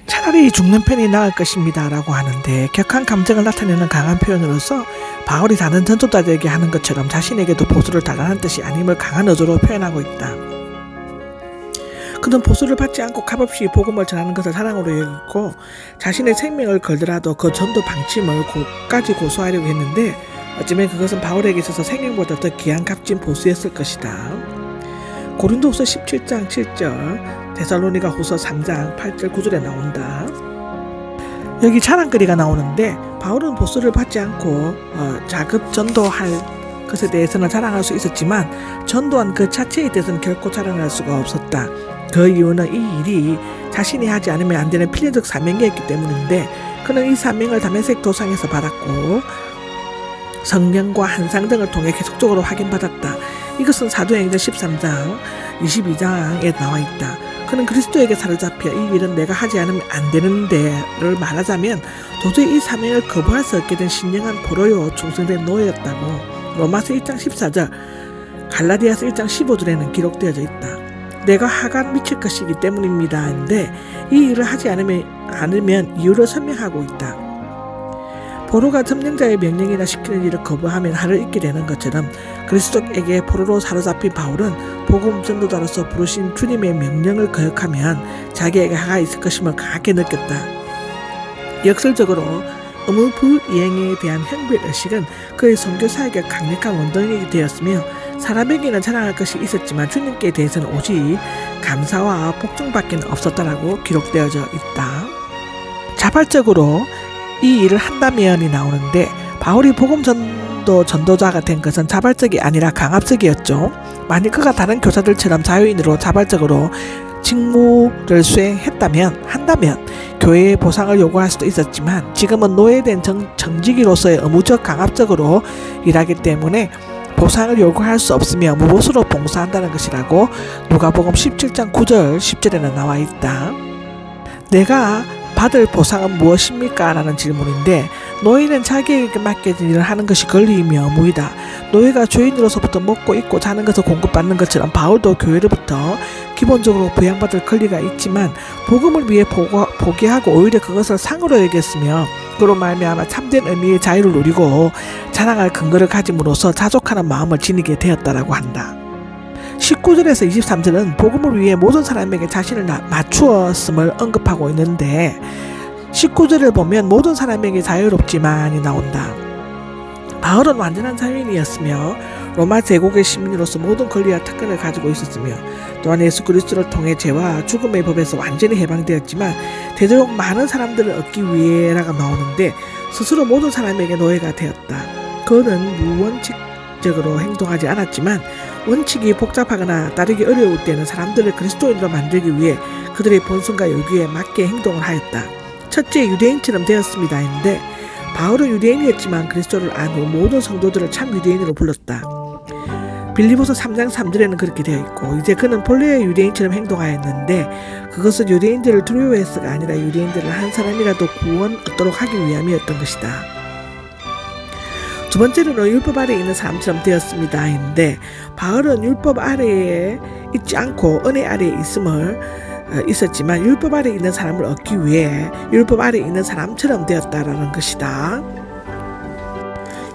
차라리 죽는 편이 나을 것입니다 라고 하는데, 격한 감정을 나타내는 강한 표현으로서 바울이 다른 전도자들에게 하는 것처럼 자신에게도 보수를 달라는 뜻이 아님을 강한 어조로 표현하고 있다. 그는 보수를 받지 않고 값없이 복음을 전하는 것을 사랑으로 여겼고, 자신의 생명을 걸더라도 그 전도 방침을 끝까지 고수하려고 했는데, 어쩌면 그것은 바울에게 있어서 생명보다 더 귀한 값진 보수였을 것이다. 고린도후서 17장 7절, 데살로니가 후서 3장 8절 9절에 나온다. 여기 자랑거리가 나오는데, 바울은 보수를 받지 않고 자급 전도할 것에 대해서는 자랑할 수 있었지만 전도한 그 자체에 대해서는 결코 자랑할 수가 없었다. 그 이유는 이 일이 자신이 하지 않으면 안 되는 필연적 사명이었기 때문인데, 그는 이 사명을 다메섹 도상에서 받았고 성령과 환상 등을 통해 계속적으로 확인받았다. 이것은 사도행전 13장 22장에 나와 있다. 그는 그리스도에게 사로잡혀 이 일은 내가 하지 않으면 안 되는데를 말하자면 도저히 이 사명을 거부할 수 없게 된 신령한 포로요 충성된 노예였다고 로마서 1장 14절, 갈라디아서 1장 15절에는 기록되어져 있다. 내가 하간 미칠 것이기 때문입니다. 근데 이 일을 하지 않으면 이유를 설명하고 있다. 포로가 점령자의 명령이나 시키는 일을 거부하면 할을 잊게 되는 것처럼 그리스도에게 포로로 사로잡힌 바울은 복음 전도자로서 부르신 주님의 명령을 거역하면 자기에게 하가 있을 것임을 강하게 느꼈다. 역설적으로 의무 불이행에 대한 형벌의식은 그의 선교 사역의 강력한 원동력이 되었으며, 사람에게는 자랑할 것이 있었지만 주님께 대해서는 오직 감사와 복종밖에 없었다라고 기록되어져 있다. 자발적으로 이 일을 한다면이 나오는데, 바울이 복음 전도자가 된 것은 자발적이 아니라 강압적이었죠. 만일 그가 다른 교사들처럼 자유인으로 자발적으로 직무를 한다면 교회의 보상을 요구할 수도 있었지만, 지금은 노예된 정직이로서의 의무적 강압적으로 일하기 때문에 보상을 요구할 수 없으며 무보수로 봉사한다는 것이라고 누가복음 17장 9절 10절에는 나와 있다. 내가 받을 보상은 무엇입니까? 라는 질문인데, 노예는 자기에게 맡겨진 일을 하는 것이 권리이며 의무이다. 노예가 주인으로서부터 먹고 입고 자는 것을 공급받는 것처럼 바울도 교회로부터 기본적으로 부양받을 권리가 있지만 복음을 위해 포기하고 오히려 그것을 상으로 여겼으며, 그로 말미암아 참된 의미의 자유를 누리고 자랑할 근거를 가짐으로써 자족하는 마음을 지니게 되었다라고 한다. 19절에서 23절은 복음을 위해 모든 사람에게 자신을 맞추었음을 언급하고 있는데, 19절을 보면 모든 사람에게 자유롭지만이 나온다. 바울은 완전한 자유인이었으며 로마 제국의 시민으로서 모든 권리와 특권을 가지고 있었으며, 또한 예수 그리스도를 통해 죄와 죽음의 법에서 완전히 해방되었지만 되도록 많은 사람들을 얻기 위해라가 나오는데, 스스로 모든 사람에게 노예가 되었다. 그는 무원칙적으로 행동하지 않았지만 원칙이 복잡하거나 따르기 어려울 때는 사람들을 그리스도인으로 만들기 위해 그들의 본성과 요구에 맞게 행동을 하였다. 첫째, 유대인처럼 되었습니다 했는데, 바울은 유대인이었지만 그리스도를 안 후 모든 성도들을 참 유대인으로 불렀다. 빌립보서 3장 3절에는 그렇게 되어 있고, 이제 그는 본래의 유대인처럼 행동하였는데 그것은 유대인들을 두려워해서가 아니라 유대인들을 한 사람이라도 구원 얻도록 하기 위함이었던 것이다. 두 번째로는 율법 아래에 있는 사람처럼 되었습니다 했는데, 바울은 율법 아래에 있지 않고 은혜 아래에 있었지만 율법 아래에 있는 사람을 얻기 위해 율법 아래에 있는 사람처럼 되었다라는 것이다.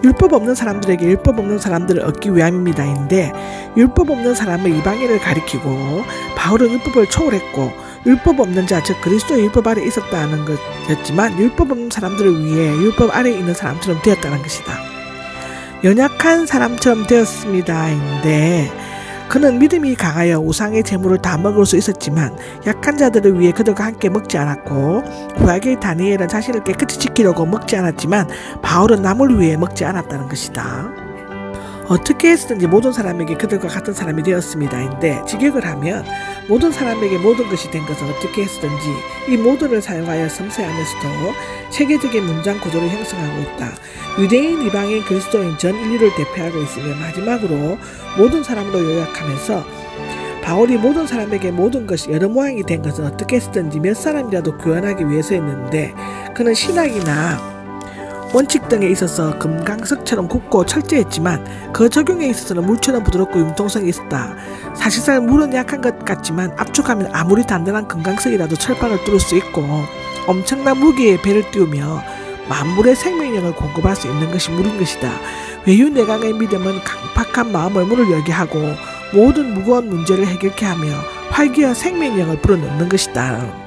율법 없는 사람들에게 율법 없는 사람들을 얻기 위함입니다 인데, 율법 없는 사람은 이방인을 가리키고, 바울은 율법을 초월했고 율법 없는 자, 즉 그리스도의 율법 아래에 있었다는 것이었지만 율법 없는 사람들을 위해 율법 아래에 있는 사람처럼 되었다는 것이다. 연약한 사람처럼 되었습니다 인데, 그는 믿음이 강하여 우상의 재물을 다 먹을 수 있었지만 약한 자들을 위해 그들과 함께 먹지 않았고, 구약의 다니엘은 자신을 깨끗이 지키려고 먹지 않았지만 바울은 남을 위해 먹지 않았다는 것이다. 어떻게 했든지 모든 사람에게 그들과 같은 사람이 되었습니다 인데, 직역을 하면 모든 사람에게 모든 것이 된 것은 어떻게 했든지 이 모든을 사용하여 섬세하면서도 체계적인 문장 구조를 형성하고 있다. 유대인, 이방인, 그리스도인 전 인류를 대표하고 있으며 마지막으로 모든 사람으로 요약하면서, 바울이 모든 사람에게 모든 것이 여러 모양이 된 것은 어떻게 했든지 몇 사람이라도 구원하기 위해서였는데, 그는 신학이나 원칙 등에 있어서 금강석처럼 굳고 철저했지만 그 적용에 있어서는 물처럼 부드럽고 융통성이 있었다. 사실상 물은 약한 것 같지만 압축하면 아무리 단단한 금강석이라도 철판을 뚫을 수 있고 엄청난 무게의 배를 띄우며 만물의 생명력을 공급할 수 있는 것이 물인 것이다. 외유내강의 믿음은 강팍한 마음을 문을 열게 하고 모든 무거운 문제를 해결케 하며 활기와 생명력을 불어넣는 것이다.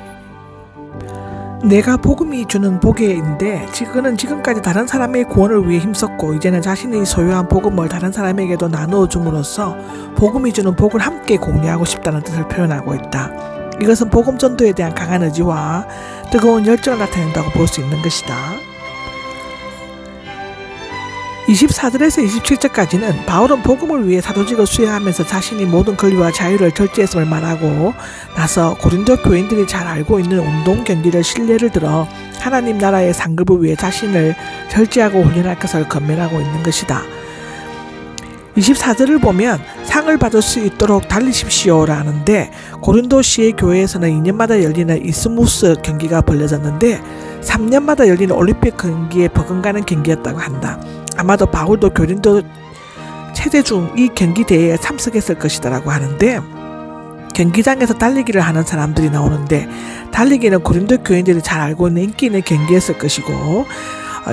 내가 복음이 주는 복인데 그는 지금까지 다른 사람의 구원을 위해 힘썼고 이제는 자신의 소유한 복음을 다른 사람에게도 나누어 줌으로써 복음이 주는 복을 함께 공유하고 싶다는 뜻을 표현하고 있다. 이것은 복음 전도에 대한 강한 의지와 뜨거운 열정을 나타낸다고 볼 수 있는 것이다. 24절에서 27절까지는 바울은 복음을 위해 사도직을 수행하면서 자신이 모든 권리와 자유를 절제했음을 말하고 나서 고린도 교인들이 잘 알고 있는 운동 경기를 신뢰를 들어 하나님 나라의 상급을 위해 자신을 절제하고 훈련할 것을 권면하고 있는 것이다. 24절을 보면 상을 받을 수 있도록 달리십시오라는데 고린도시의 교회에서는 2년마다 열리는 이스무스 경기가 벌려졌는데 3년마다 열리는 올림픽 경기에 버금가는 경기였다고 한다. 아마도 바울도 고린도 체제 중 이 경기 대회에 참석했을 것이다라고 하는데 경기장에서 달리기를 하는 사람들이 나오는데 달리기는 고린도 교인들이 잘 알고 있는 인기 있는 경기였을 것이고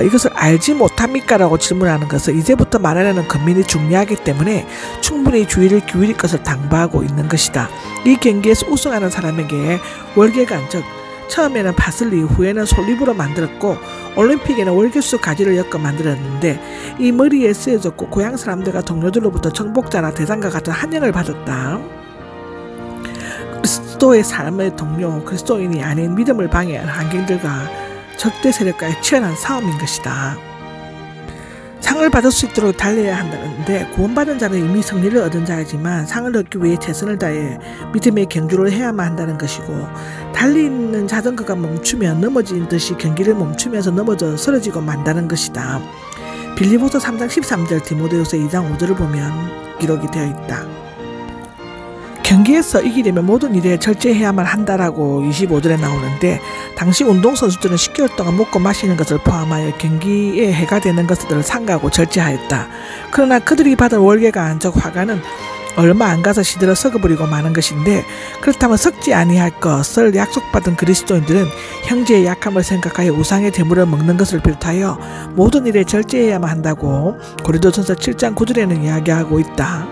이것을 알지 못합니까? 라고 질문하는 것은 이제부터 말하려는 권면이 중요하기 때문에 충분히 주의를 기울일 것을 당부하고 있는 것이다. 이 경기에서 우승하는 사람에게 월계관 즉 처음에는 파슬리 후에는 솔잎으로 만들었고 올림픽에는 월계수 가지를 엮어 만들었는데 이 머리에 쓰여졌고 고향 사람들과 동료들로부터 정복자나 대장과 같은 한영을 받았다. 그리스도의 삶의 동료 그리스도인이 아닌 믿음을 방해하는 환경들과 적대 세력과의 치열한 싸움인 것이다. 상을 받을 수 있도록 달려야 한다는데 구원받은 자는 이미 승리를 얻은 자이지만 상을 얻기 위해 최선을 다해 믿음의 경주를 해야만 한다는 것이고 달리는 자전거가 멈추면 넘어진 듯이 경기를 멈추면서 넘어져 쓰러지고 만다는 것이다. 빌립보서 3장 13절 디모데후서 2장 5절을 보면 기록이 되어 있다. 경기에서 이기려면 모든 일에 절제해야만 한다라고 25절에 나오는데 당시 운동선수들은 10개월 동안 먹고 마시는 것을 포함하여 경기에 해가 되는 것들을 삼가하고 절제하였다. 그러나 그들이 받은 월계관 즉 화관은 얼마 안 가서 시들어 썩어버리고 마는 것인데 그렇다면 썩지 아니할 것을 약속받은 그리스도인들은 형제의 약함을 생각하여 우상의 제물을 먹는 것을 비롯하여 모든 일에 절제해야만 한다고 고린도전서 7장 9절에는 이야기하고 있다.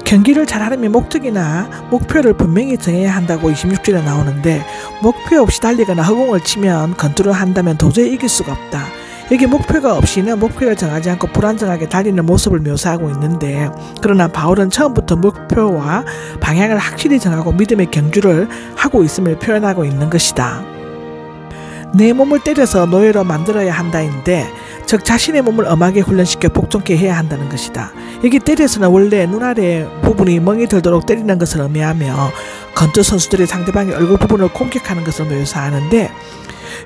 경기를 잘하려면 목적이나 목표를 분명히 정해야 한다고 26절에 나오는데 목표 없이 달리거나 허공을 치면 건투를 한다면 도저히 이길 수가 없다. 여기 목표가 없이는 목표를 정하지 않고 불안정하게 달리는 모습을 묘사하고 있는데 그러나 바울은 처음부터 목표와 방향을 확실히 정하고 믿음의 경주를 하고 있음을 표현하고 있는 것이다. 내 몸을 때려서 노예로 만들어야 한다인데 즉 자신의 몸을 엄하게 훈련시켜 복종케 해야 한다는 것이다. 여기 때려서는 원래 눈 아래 부분이 멍이 들도록 때리는 것을 의미하며 건투 선수들이 상대방의 얼굴 부분을 공격하는 것을 묘사하는데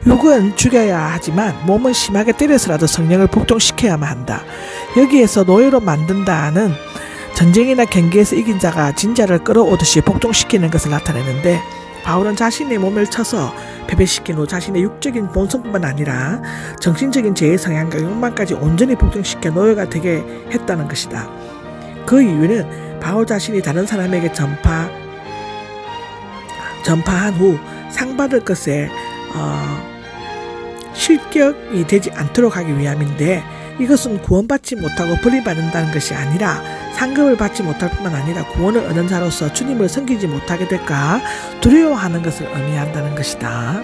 육은 죽여야 하지만 몸은 심하게 때려서라도 성령을 복종시켜야만 한다. 여기에서 노예로 만든다는 전쟁이나 경기에서 이긴 자가 진자를 끌어오듯이 복종시키는 것을 나타내는데 바울은 자신의 몸을 쳐서 패배시킨 후 자신의 육적인 본성뿐만 아니라 정신적인 죄의 성향과 욕망까지 온전히 복종시켜 노예가 되게 했다는 것이다. 그 이유는 바울 자신이 다른 사람에게 전파한 후 상 받을 것에 실격이 되지 않도록 하기 위함인데 이것은 구원받지 못하고 버림받는다는 것이 아니라 상급을 받지 못할 뿐만 아니라 구원을 얻은 자로서 주님을 섬기지 못하게 될까 두려워하는 것을 의미한다는 것이다.